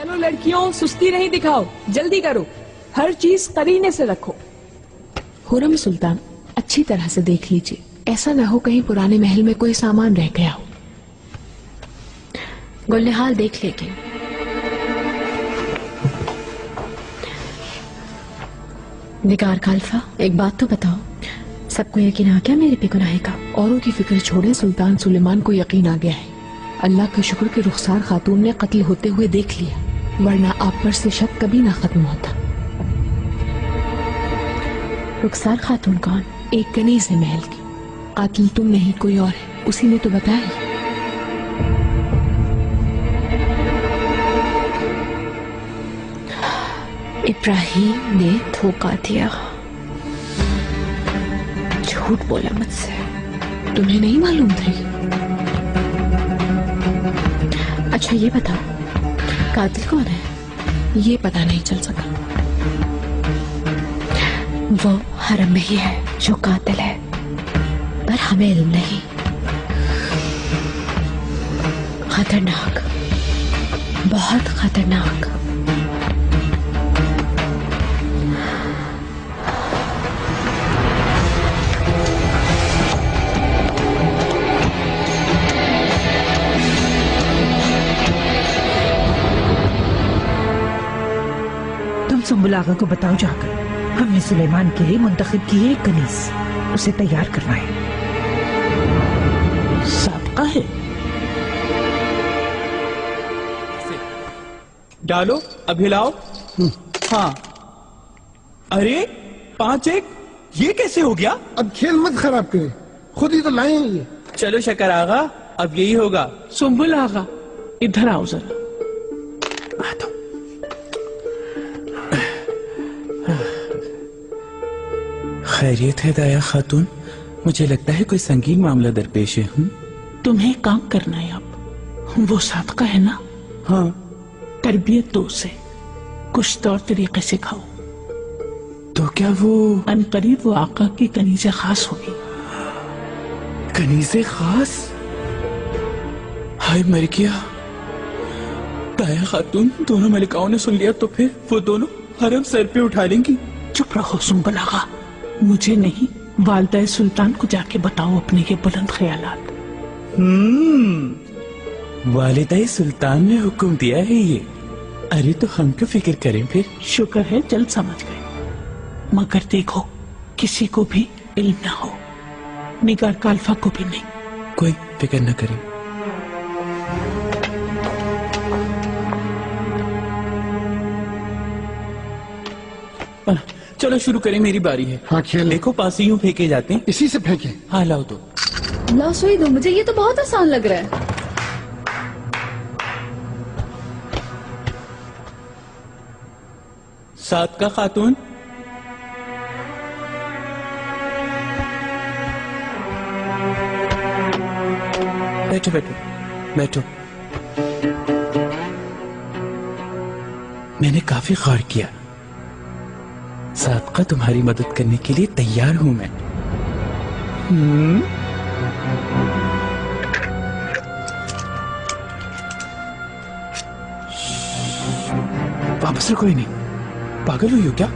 चलो लड़कियों, सुस्ती नहीं दिखाओ, जल्दी करो, हर चीज करीने से रखो। खुरम सुल्तान, अच्छी तरह से देख लीजिए, ऐसा न हो कहीं पुराने महल में कोई सामान रह गया हो। गुलनिहाल देख लेगी। निगार खालफा, एक बात तो बताओ, सबको यकीन आ गया मेरे बेगुनाही का? औरों की फिक्र छोड़े, सुल्तान सुलेमान को यकीन आ गया है। अल्लाह का शुक्र कि रुखसार खातून ने कत्ल होते हुए देख लिया, वरना आप पर से शक कभी ना खत्म होता। रुखसार खातून कौन? एक कनीज है महल की। कातिल तुम नहीं, कोई और है, उसी ने तो बताया। इब्राहिम ने धोखा दिया, झूठ बोला मुझसे। तुम्हें नहीं मालूम था? अच्छा ये बताओ, कातिल कौन है? ये पता नहीं चल सका। वो हरम में ही है जो कातिल है, पर हमें इल्म नहीं। खतरनाक, बहुत खतरनाक। सुंबुल आगा को बताओ जाकर, हमने सुलेमान के लिए मुंतखब की है एक कनीज, उसे तैयार करना है। साबका है। डालो, अब हिलाओ। हाँ, अरे 5-1, ये कैसे हो गया? अब खेल मत खराब करे, खुद ही तो लाए हैं ये। चलो शकर आगा, अब यही होगा। सुंबुल आगा, इधर आओ जरा। खैरियत है दाया खातून? मुझे लगता है कोई संगीन मामला दरपेश है। तुम्हें काम करना है अब। वो सादका है ना? हाँ। तरबियत दो उसे, कुछ तौर तरीके सिखाओ। तो क्या वो अनकरीब वो आका की कनीज़े खास होगी। कनीज़े खास? हाय मर गया। दाया खातून, दोनों मलिकाओं ने सुन लिया तो फिर वो दोनों हरम सर पे उठा लेंगी। चुप रहो सुंबुल आगा, मुझे नहीं, वालिदा सुल्तान को जाके बताओ अपने ये बुलंद ख्यालात। वालिदा सुल्तान ने हुक्म दिया है ये। अरे तो हम क्यों फिक्र करें फिर? शुक्र है जल्द समझ गए, मगर देखो किसी को भी इल्म ना हो, निगार काल्फा को भी नहीं। कोई फिक्र न करें। चलो शुरू करें, मेरी बारी है। हाँ खेल। देखो पास यूं फेंके जाते हैं। इसी से फेंके। हाँ लाओ तो। लाओ सोई दो, मुझे ये तो बहुत आसान लग रहा है। सादका खातून, बैठो बैठो बैठो। मैंने काफी गौर किया, सादका तुम्हारी मदद करने के लिए तैयार हूं मैं। वापस से कोई नहीं, पागल हुई हो क्या?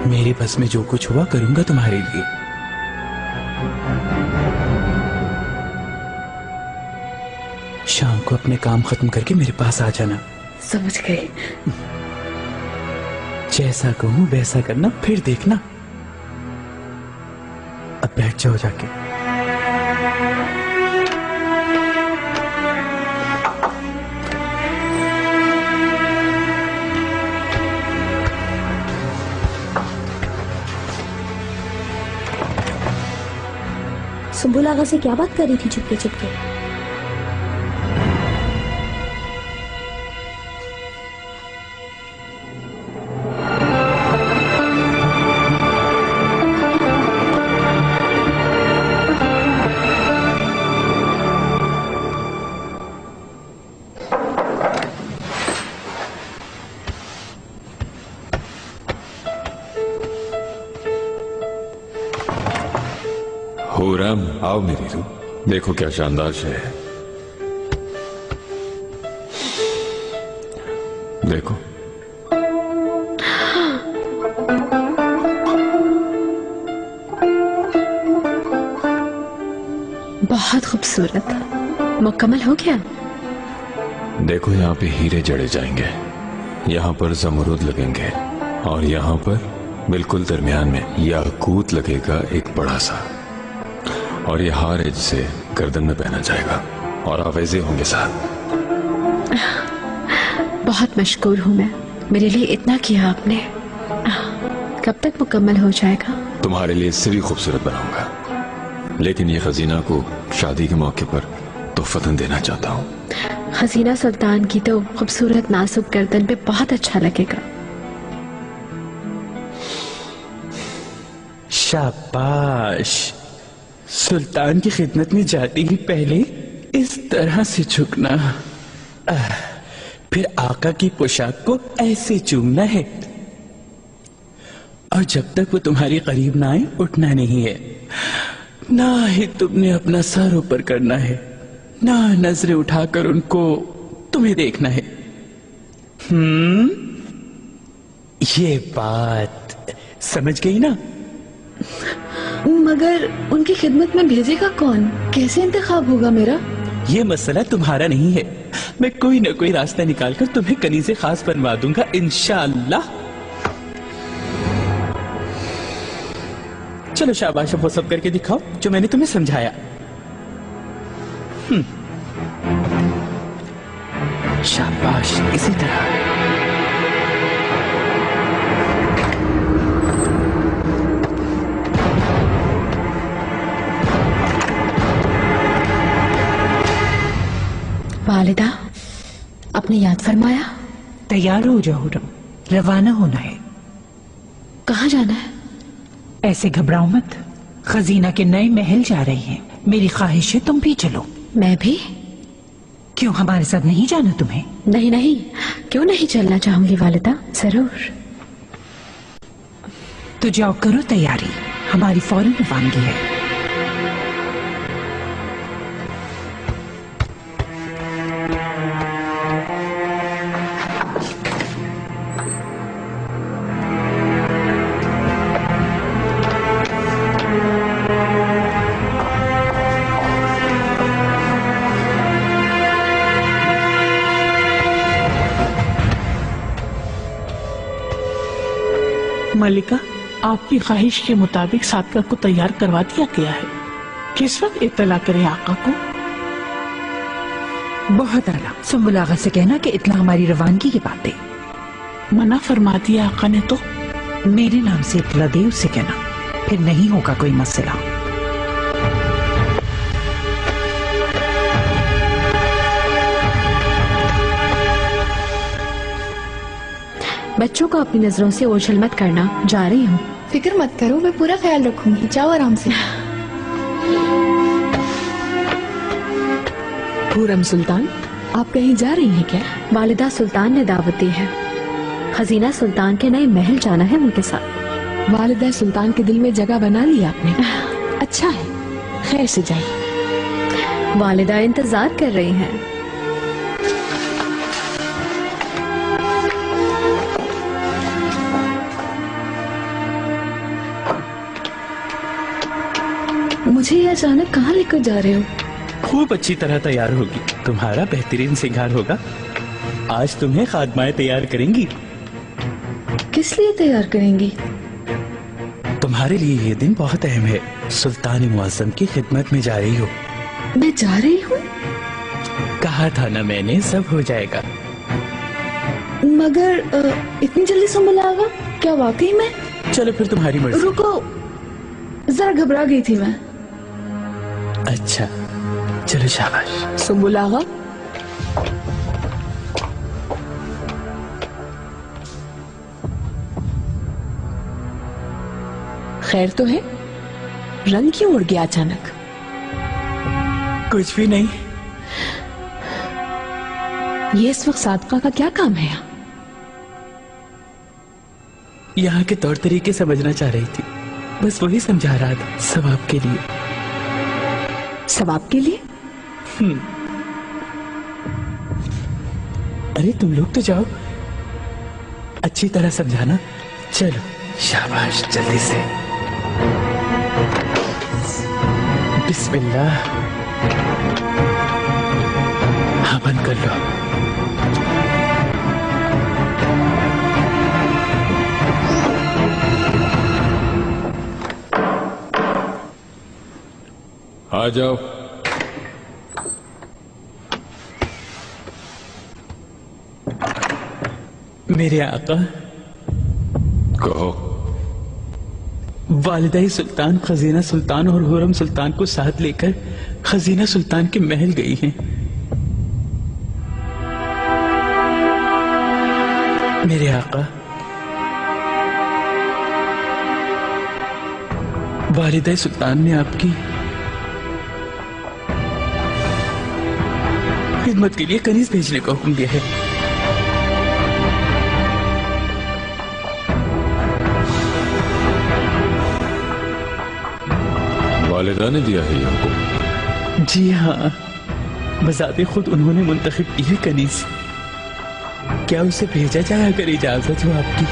मेरे बस में जो कुछ हुआ करूंगा तुम्हारे लिए। शाम को अपने काम खत्म करके मेरे पास आ जाना। समझ गई। जैसा कहूं वैसा करना, फिर देखना। अब बैठ जाओ जाके। सुंबुल आगा से क्या बात कर रही थी चुपके चुपके? हुरम, आओ मेरी रूह, देखो क्या शानदार शहर है। देखो। बहुत खूबसूरत, मुकम्मल हो गया। देखो, यहाँ पे हीरे जड़े जाएंगे, यहाँ पर जमरूद लगेंगे और यहाँ पर बिल्कुल दरमियान में याकूत लगेगा एक बड़ा सा, और ये हार है जिसे गर्दन में पहना जाएगा और आवेज़े होंगे साथ। बहुत मशकूर हूँ मैं, मेरे लिए इतना किया आपने। कब तक मुकम्मल हो जाएगा? तुम्हारे लिए इससे भी खूबसूरत बनाऊंगा, लेकिन ये खजीना को शादी के मौके पर तोहफतन देना चाहता हूँ। खजीना सुल्तान की तो खूबसूरत नाजुक गर्दन पे बहुत अच्छा लगेगा। शाबाश। सुल्तान की खिदमत में जाते ही पहले इस तरह से झुकना, फिर आका की पोशाक को ऐसे चूमना है, और जब तक वो तुम्हारे करीब ना आए उठना नहीं है, ना ही तुमने अपना सर ऊपर करना है, ना नजरें उठाकर उनको तुम्हें देखना है। ये बात समझ गई ना? मगर उनकी खिदमत में भेजेगा कौन? कैसे इंतखाब होगा मेरा? ये मसला तुम्हारा नहीं है, मैं कोई ना कोई रास्ता निकालकर तुम्हें कनीज़े खास बनवा दूंगा इंशाअल्लाह। चलो शाबाश, अब वो सब करके दिखाओ जो मैंने तुम्हें समझाया। शाबाश, इसी तरह। वालिदा, आपने याद फरमाया? तैयार हो जाओ हुर्रम, रवाना होना है। कहाँ जाना है? ऐसे घबराओ मत, खजीना के नए महल जा रही हैं। मेरी ख्वाहिश है तुम भी चलो। मैं भी? क्यों, हमारे साथ नहीं जाना तुम्हें? नहीं नहीं, क्यों नहीं चलना चाहूंगी वालिदा, जरूर। तो जाओ, करो तैयारी, हमारी फौरन रवानगी है। मलिका, आपकी ख्वाहिश के मुताबिक सादका को तैयार करवा दिया गया है। किस वक्त इत्तला करें आका को? बहुत आला। सुंबुल आगा से कहना कि इत्तला हमारी रवानगी की बात है। मना फरमा दिया आका ने तो? मेरे नाम से इत्तला दे उससे कहना, फिर नहीं होगा कोई मसला। बच्चों को अपनी नजरों से ओझल मत करना, जा रही हूँ। फिक्र मत करो, मैं पूरा ख्याल रखूंगी, जाओ आराम से। हुर्रम सुल्तान, आप कहीं जा रही हैं क्या? वालिदा सुल्तान ने दावत दी है, खजीना सुल्तान के नए महल जाना है उनके साथ। वालिदा सुल्तान के दिल में जगह बना ली आपने, अच्छा है, खैर से जाइए। वालिदा इंतजार कर रही हैं। मुझे ये अचानक कहाँ लेकर जा रहे हो? खूब अच्छी तरह तैयार होगी, तुम्हारा बेहतरीन श्रृंगार होगा। आज तुम्हें खादमाएं तैयार करेंगी। किस लिए तैयार करेंगी? तुम्हारे लिए ये दिन बहुत अहम है, सुल्तान मुअज्जम की खिदमत में जा रही हो। मैं जा रही हूँ? कहा था ना मैंने, सब हो जाएगा। मगर इतनी जल्दी सुंबुल आगा, क्या वाकई में? चलो फिर तुम्हारी मर्जी। रुको, जरा घबरा गई थी मैं। अच्छा चलो, शाबाश। सुंबुल आगा, खैर तो है? रंग क्यों उड़ गया अचानक? कुछ भी नहीं। ये इस वक्त सादका का क्या काम है? यहाँ के तौर तरीके समझना चाह रही थी, बस वही समझा रहा था। सब आपके लिए। सब आपके लिए? अरे तुम लोग तो जाओ, अच्छी तरह समझाना। चलो शाबाश, जल्दी से। बिस्मिल्लाह। हाँ, बंद कर लो। आ जाओ। मेरे आका। कहो। वालिदा सुल्तान खजीना सुल्तान और हुरम सुल्तान को साथ लेकर खजीना सुल्तान के महल गई हैं। मेरे आका, वालिदा सुल्तान ने आपकी खिदमत के लिए कनीज भेजने का हुक्म दिया है। वालिदा ने दिया है ये हुक्म? जी हाँ, बजाते खुद उन्होंने मुंतखब की है कनीज। क्या उसे भेजा जाए अगर इजाजत हो आपकी?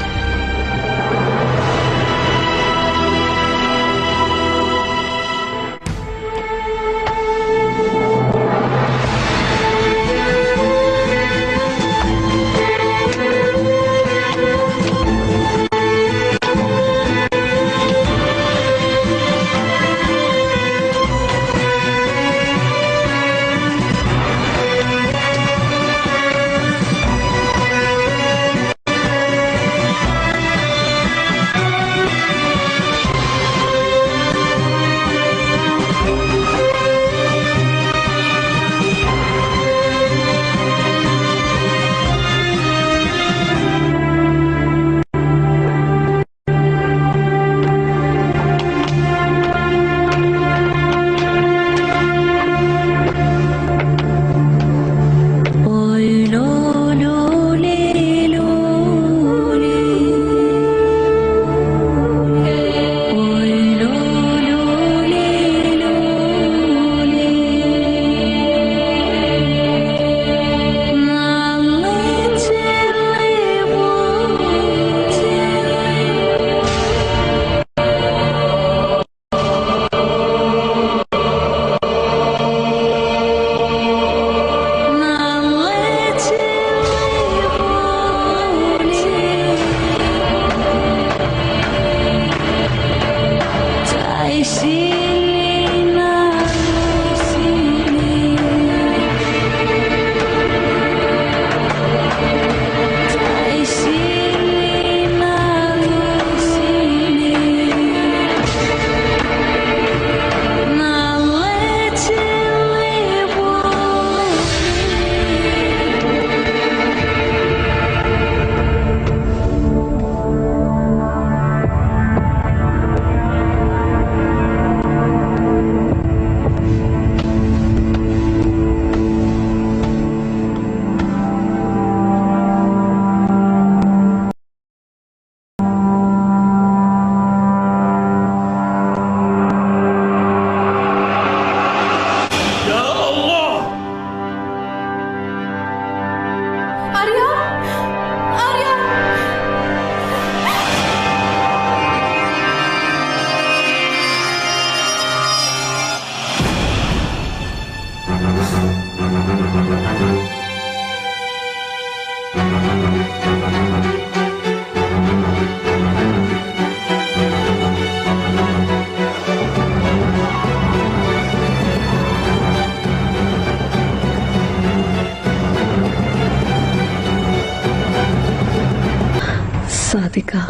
सादिका।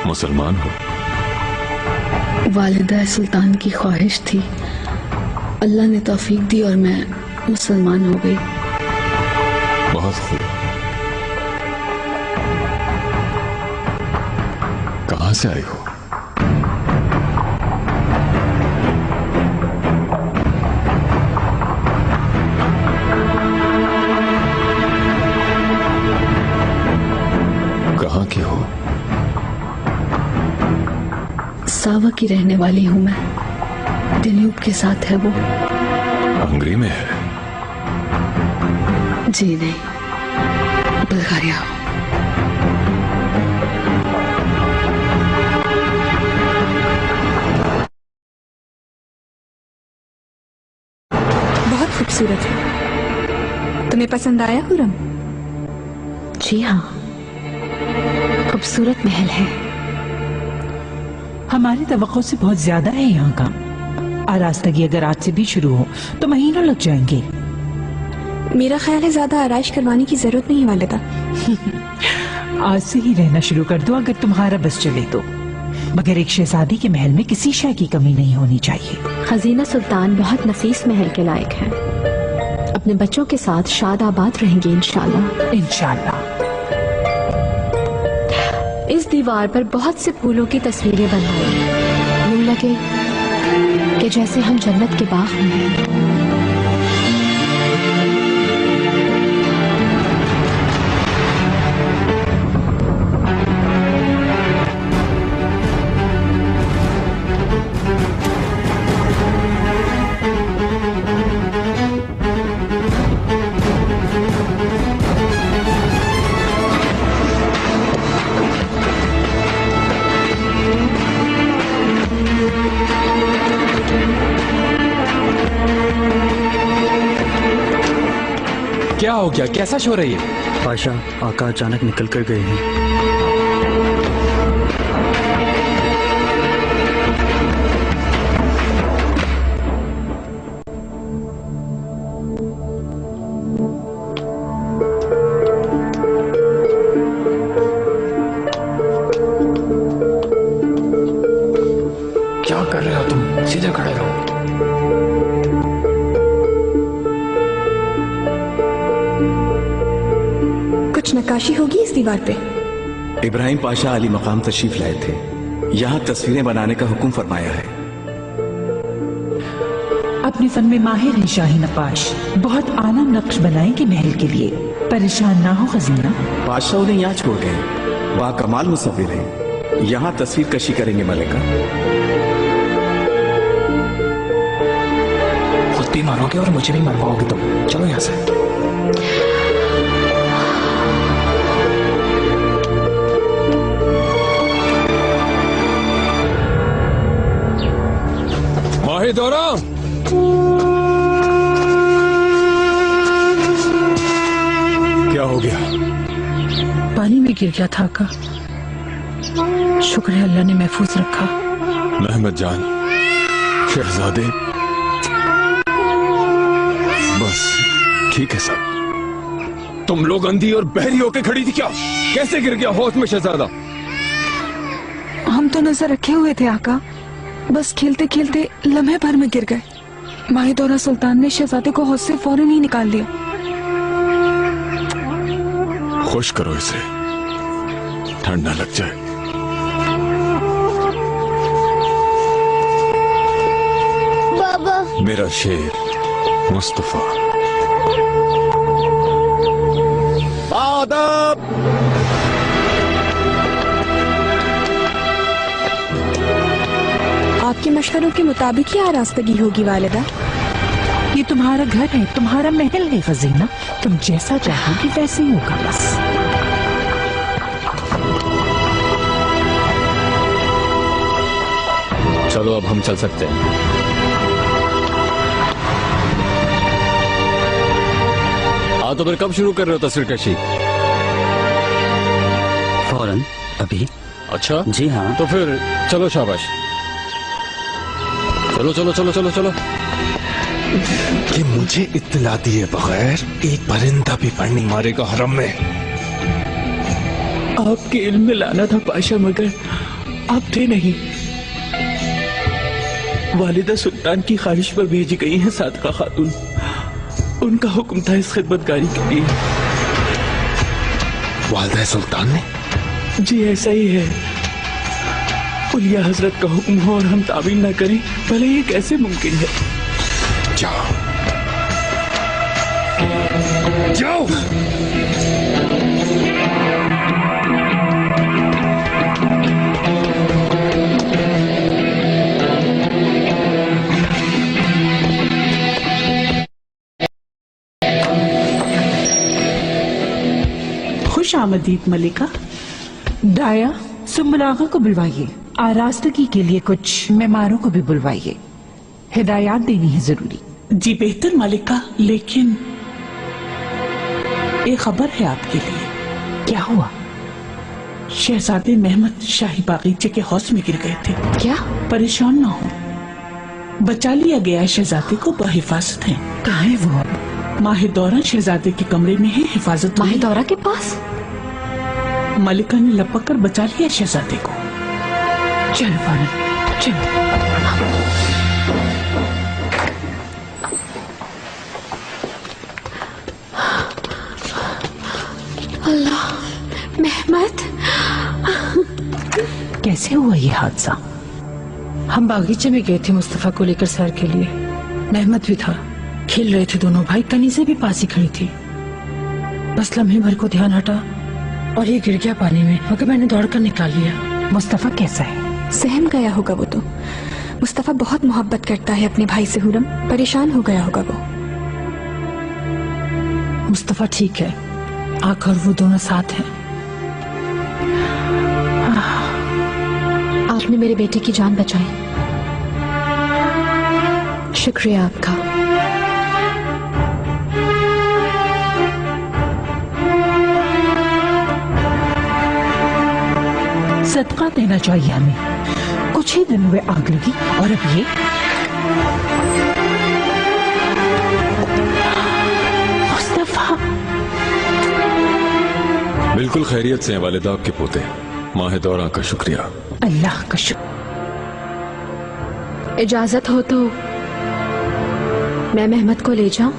मुसलमान हो? वालिदा सुल्तान की ख्वाहिश थी, अल्लाह ने तौफीक दी और मैं मुसलमान हो गई। बहुत खूब। कहां से आई हो? कहां की हो? सावा की रहने वाली हूं मैं। दिल्यूब के साथ है वो। हंगरी में है? जी नहीं, बुल्गारिया। बहुत खूबसूरत है। तुम्हें पसंद आया खुरम? जी हाँ, खूबसूरत महल है। हमारी तवक्को से बहुत ज्यादा है यहाँ का। आरास्तगी अगर आज से भी शुरू हो तो महीनों लग जाएंगे। मेरा ख्याल है ज्यादा आराइश करवाने की जरूरत नहीं वालिदा। आज से ही रहना शुरू कर दो अगर तुम्हारा बस चले तो, मगर एक शहजादी के महल में किसी शय की कमी नहीं होनी चाहिए। खजीना सुल्तान बहुत नफीस महल के लायक है। अपने बच्चों के साथ शाद आबाद रहेंगे इंशाल्लाह। इंशाल्लाह। इस दीवार पर बहुत से फूलों की तस्वीरें बनवाई, यूं लगे कि जैसे हम जन्नत के बाग में हैं। क्या हो गया? कैसा शोर है ये? पाशा, आका अचानक निकल कर गए हैं। क्या कर रहे हो तुम? सीधे खड़े रहो। कुछ नक्काशी होगी इस दीवार पे। इब्राहिम पाशा अली मकाम तशरीफ लाए थे, यहाँ तस्वीरें बनाने का हुक्म फरमाया है। अपने फन में माहिर है शाही नक्काश, बहुत आला नक्श बनाएंगे महल के लिए। परेशान ना हो खजीना। बादशाह उन्हें यहाँ छोड़ गए, वहाँ कमाल मुसव्विर है, यहाँ तस्वीर कशी करेंगे मलिका। खुद भी मारोगे और मुझे भी मरवाओगे तुम। चलो यहाँ से। माहिदोरा, क्या हो गया? पानी में गिर गया था आका। शुक्र है अल्लाह ने महफूज रखा। महमद जान, शहजादे, बस ठीक है सब। तुम लोग अंधी और बहरी होके खड़ी थी क्या? कैसे गिर गया होश में शहजादा? हम तो नजर रखे हुए थे आका, बस खेलते खेलते लम्हे भर में गिर गए। माहिदोरा सुल्तान ने शहजादे को होश से फौरन ही निकाल लिया। खुश करो इसे, ठंड ना लग जाए। बाबा। मेरा शेर मुस्तफा। आदाब। आपके मशवरों के मुताबिक ही आरास्तगी होगी वालिदा। ये तुम्हारा घर है, तुम्हारा महल है खजीना, तुम जैसा चाहोगी वैसे ही होगा बस। चलो अब हम चल सकते हैं। हाँ तो फिर कब शुरू कर रहे हो तस्वीर कशी? फौरन, अभी। अच्छा जी हाँ। तो फिर चलो, शाबाश। चलो चलो चलो चलो चलो। कि मुझे इत्तला दिए बगैर एक परिंदा भी पड़ नहीं मारेगा हरम में। आपके इल्म में लाना था पाशा, मगर आप थे नहीं। वालिदा सुल्तान की ख्वाहिश पर भेजी गई हैं सादका खातून। उनका हुक्म था इस खिदमतगारी के लिए। वालिदा सुल्तान ने? जी ऐसा ही है। उलिया हजरत का हुक्म हो और हम तामील न करें, भले ये कैसे मुमकिन है। जाओ जाओ। आमदीद मलिका। डाया, सुम्बुल आगा को बुलवाइए। आरास्तगी के लिए कुछ मेहमानों को भी बुलवाइए। हिदायत देनी है जरूरी। जी बेहतर मलिका, लेकिन एक खबर है आपके लिए। क्या हुआ? शहजादे महमद शाही बागीचे के हौस में गिर गए थे। क्या? परेशान ना हो, बचा लिया गया है। शहजादे को बहिफाजत है। कहाँ है वो? माहिदौरा शहजादे के कमरे में है, हिफाजत। माहिदौरा के पास? मलिका ने लपक कर बचा लिया शहजादे को। चलो फौरन चलो। अल्लाह, महमद कैसे हुआ ये हादसा? हम बागीचे में गए थे मुस्तफा को लेकर सैर के लिए। महमद भी था, खेल रहे थे दोनों भाई। कनीज़े भी पास ही खड़ी थी। बस लम्हे भर को ध्यान हटा और ये गिर गया पानी में, मगर मैंने दौड़कर निकाल लिया। मुस्तफा कैसा है? सहम गया होगा वो तो। मुस्तफा बहुत मोहब्बत करता है अपने भाई से हुरम, परेशान हो गया होगा वो। मुस्तफा ठीक है, आँख और वो दोनों साथ हैं। आपने मेरे बेटे की जान बचाई, शुक्रिया आपका। सदका देना चाहिए हमें। कुछ ही दिन में आग लगी और अब ये। मुस्तफा बिल्कुल खैरियत से हैं वालिदा आपके पोते। माहिदौरा का शुक्रिया। अल्लाह का शुक्र। इजाजत हो तो मैं महमद को ले जाऊं?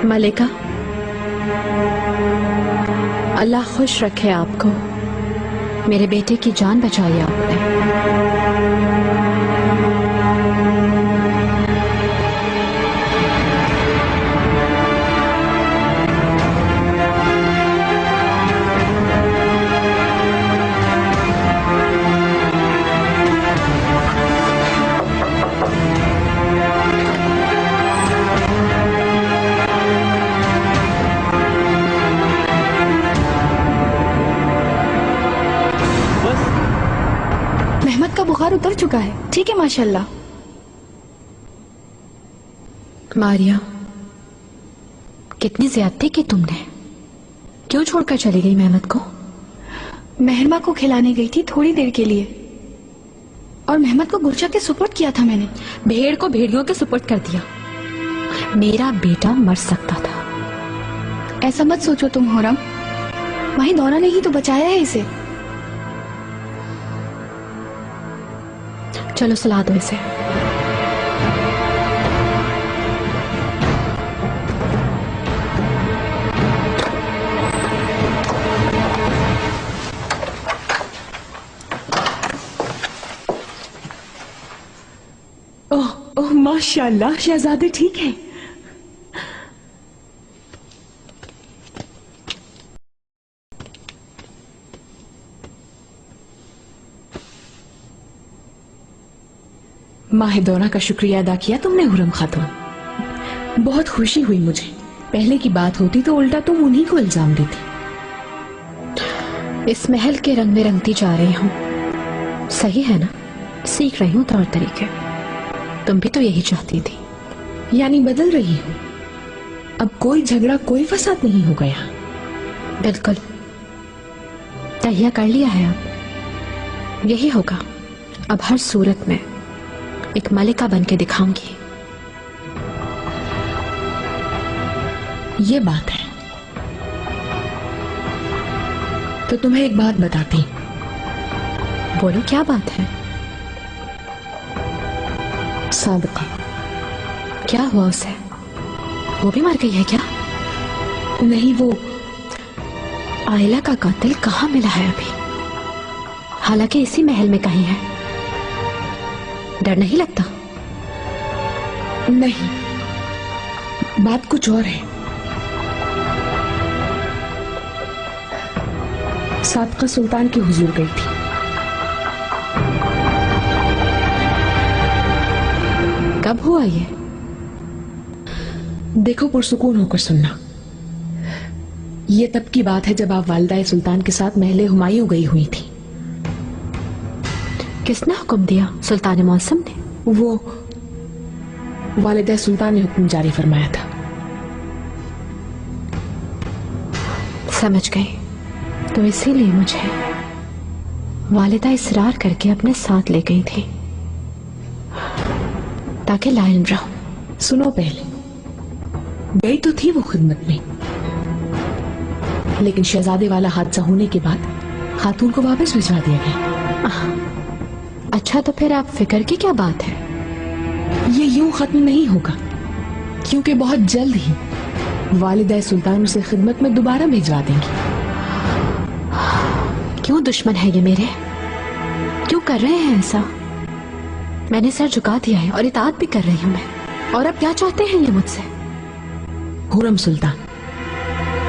मलिका, अल्लाह खुश रखे आपको। मेरे बेटे की जान बचाई आपने। बुखार उतर चुका है, ठीक है माशाल्लाह। मारिया, कितनी ज्यादती की तुमने। क्यों छोड़कर चली गई महमद को? महरमा को खिलाने गई थी थोड़ी देर के लिए, और महमद को गुरचा के सुपुर्द किया था मैंने। भेड़ को भेड़ियों के सुपुर्द कर दिया। मेरा बेटा मर सकता था। ऐसा मत सोचो तुम हुरम, माहिदौरा ने ही तो बचाया है इसे। चलो सुला दो इसे। ओह ओह माशाल्लाह, शहजादे ठीक है। माहिदौरा का शुक्रिया अदा किया तुमने हुरम खातून। बहुत खुशी हुई मुझे। पहले की बात होती तो उल्टा तुम उन्हीं को इल्जाम देती। इस महल के रंग में रंगती जा रही हूँ, सही है ना? सीख रही हूँ तौर तरीके। तुम भी तो यही चाहती थी। यानी बदल रही हूँ। अब कोई झगड़ा कोई फसाद नहीं हो गया। बिल्कुल, तहिया कर लिया है। अब यही होगा। अब हर सूरत में एक मलिका बन के दिखाऊंगी। ये बात है तो तुम्हें एक बात बताती। बोलो, क्या बात है? सादिका। क्या हुआ उसे? वो भी मर गई है क्या? नहीं, वो आयला का कातिल कहाँ मिला है अभी? हालांकि इसी महल में कहीं है। डर नहीं लगता? नहीं, बात कुछ और है। सादका सुल्तान के हुजूर गई थी। कब हुआ ये? देखो, पुरसुकून होकर सुनना। ये तब की बात है जब आप वालिदा सुल्तान के साथ महले हुमायूं गई हुई थी। किसने हुक्म दिया? सुल्तान मौसम ने? वो वालिदा सुल्तान ने हुक्म जारी फरमाया था। समझ गई। तो इसीलिए मुझे वालिदा इसरार करके अपने साथ ले गई थी ताकि लाइन रहूं। सुनो, पहले गई तो थी वो खिदमत में, लेकिन शहजादे वाला हादसा होने के बाद खातून को वापस भिजवा दिया गया। अच्छा, तो फिर आप फिक्र की क्या बात है? ये यूं खत्म नहीं होगा, क्योंकि बहुत जल्द ही वालिदा सुल्तान उसे खिदमत में दोबारा भिजवा देंगी। क्यों दुश्मन है ये मेरे? क्यों कर रहे हैं ऐसा? मैंने सर झुका दिया है और इताअत भी कर रही हूं मैं। और अब क्या चाहते हैं ये मुझसे? हुरम सुल्तान,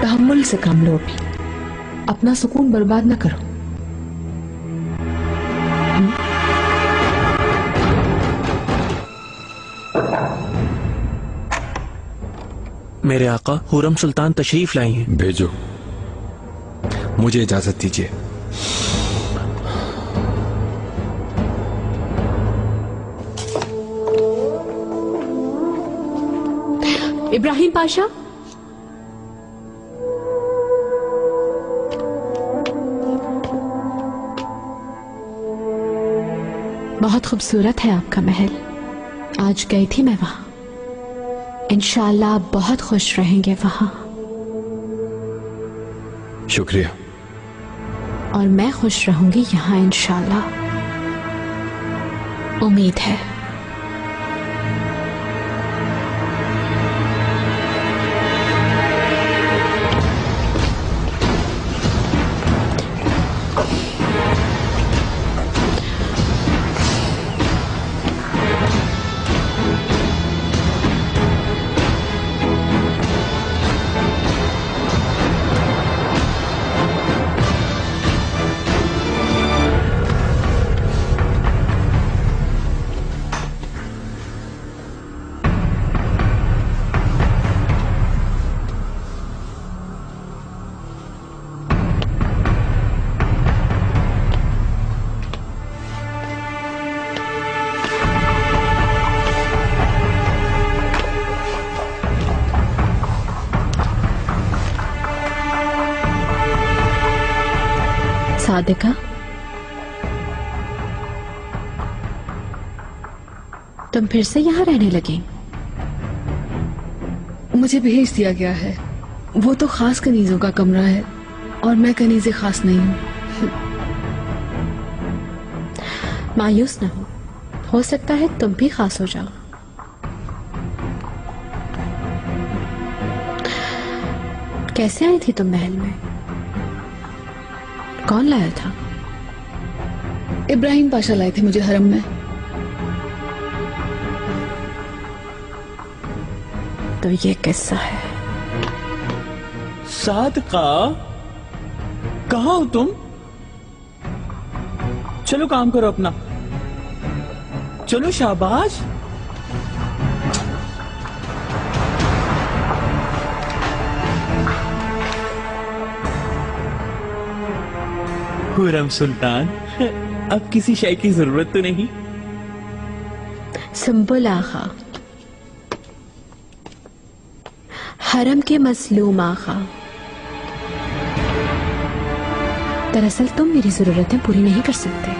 तहम्मुल से काम लो, भी अपना सुकून बर्बाद न करो। मेरे आका हुरम सुल्तान तशरीफ लाई हैं। भेजो। मुझे इजाजत दीजिए। इब्राहिम पाशा, बहुत खूबसूरत है आपका महल। आज गई थी मैं वहां। इंशाअल्लाह आप बहुत खुश रहेंगे वहां। शुक्रिया। और मैं खुश रहूंगी यहां इंशाअल्लाह। उम्मीद है। सादिका, तुम फिर से यहाँ रहने लगी? मुझे भेज दिया गया है। वो तो खास कनीजों का कमरा है और मैं कनीज़े खास नहीं हूँ। मायूस न हो सकता है तुम भी खास हो जाओ। कैसे आई थी तुम महल में? कौन लाया था? इब्राहिम पाशा लाए थे मुझे हरम में। तो ये किस्सा है। सादका, कहाँ हो तुम? चलो काम करो अपना। चलो, शाबाश। हुरम सुल्तान, अब किसी शय की जरूरत तो नहीं? सुंबुल आगा, हरम के मसलूम आगा, दरअसल तुम मेरी जरूरतें पूरी नहीं कर सकते।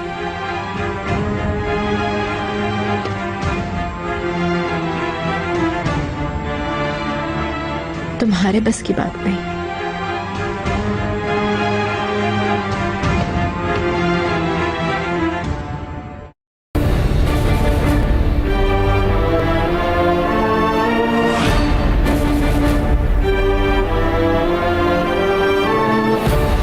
तुम्हारे बस की बात नहीं।